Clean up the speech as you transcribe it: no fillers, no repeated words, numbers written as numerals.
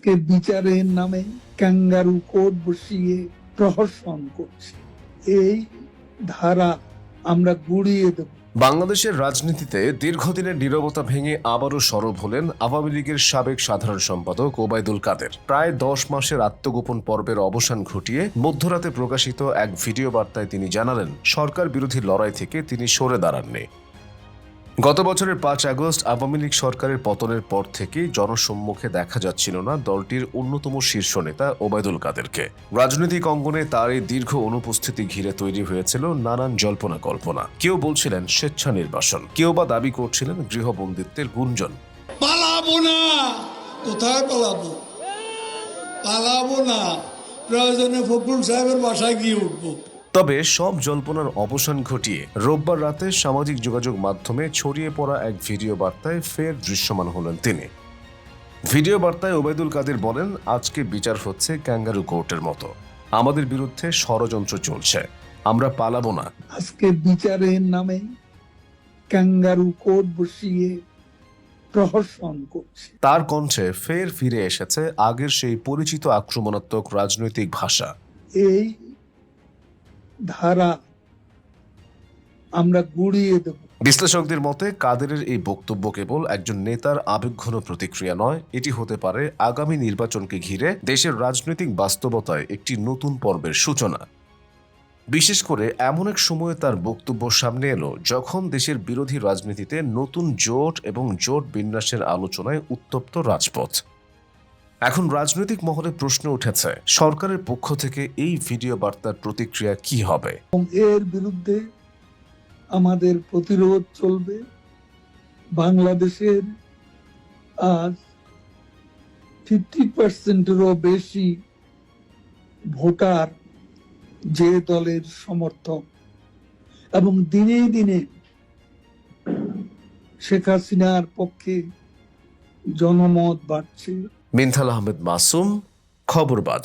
আজকে বিচারের নামে ক্যাঙ্গারু কোর্ট বসিয়ে প্রহসন করছে। এই ধারা আমরা গুড়িয়ে দেব। বাংলাদেশের রাজনীতিতে দীর্ঘদিনের নীরবতা ভেঙে আবারও সরব হলেন আওয়ামী লীগের সাবেক সাধারণ সম্পাদক ওবায়দুল কাদের। প্রায় 10 মাসের আত্মগোপন পর্বের অবসান ঘটিয়ে মধ্যরাতে প্রকাশিত এক ভিডিও বার্তায় তিনি জানালেন, সরকার বিরোধী লড়াই থেকে তিনি সরে দাঁড়াননি। গত বছরের 5 আগস্ট আওয়ামী লীগ সরকারের পতনের পর থেকেই জনসম্মুখে দেখা যাচ্ছিল না দলটির অন্যতম শীর্ষ নেতা ওবায়দুল কাদেরকে। রাজনৈতিক অঙ্গনে তার এই দীর্ঘ অনুপস্থিতি ঘিরে তৈরি হয়েছিল নানান জল্পনা কল্পনা। কেউ বলছিলেন স্বেচ্ছা নির্বাসন, কেউ বা দাবি করছিলেন গৃহবন্দিত্বের গুঞ্জন। পালাবো না, কোথায় পালাবো? পালাবো না, প্রয়োজনে ফখরুল সাহেবের বাসায় গিয়ে উঠবো। তবে সব জল্পনার অবসান ঘটিয়ে রোববার রাতে সামাজিক যোগাযোগ মাধ্যমে ছড়িয়ে পড়া এক ভিডিও বার্তায় ফের দৃশ্যমান হলেন তিনি। ভিডিও বার্তায় ওবায়দুল কাদের বলেন, আজকে বিচার হচ্ছে ক্যাঙ্গারু কোর্টের মতো। আমাদের বিরুদ্ধে ষড়যন্ত্র চলছে, আমরা পালাবো না। আজকে বিচারের নামে ক্যাঙ্গারু কোর্ট বসিয়ে প্রহসন করছে। তার কণ্ঠে ফের ফিরে এসেছে আগের সেই পরিচিত আক্রমণাত্মক রাজনৈতিক ভাষা। এই ধারা আমরা গুড়িয়ে দেব। বিশ্লেষকদের মতে কাদেরের এই বক্তব্য কেবল একজন নেতার আবেগঘন প্রতিক্রিয়া নয়, এটি হতে পারে আগামী নির্বাচনকে ঘিরে দেশের রাজনৈতিক বাস্তবতায় একটি নতুন পর্বের সূচনা। বিশেষ করে এমন এক সময়ে তার বক্তব্য সামনে এলো যখন দেশের বিরোধী রাজনীতিতে নতুন জোট এবং জোট বিন্যাসের আলোচনায় উত্তপ্ত রাজপথ। এখন রাজনৈতিক মহলে প্রশ্ন উঠেছে, সরকারের পক্ষ থেকে এই ভিডিও বার্তার প্রতিক্রিয়া কি হবে? এবং এর বিরুদ্ধে আমাদের প্রতিরোধ চলবে। বাংলাদেশের আজ 50%-এরও বেশি ভোটার যে দলের সমর্থক, এবং দিনে দিনে শেখ হাসিনার পক্ষে জনমত বাড়ছে। মিনথাল আহমেদ মাসুম, খবরবাজ।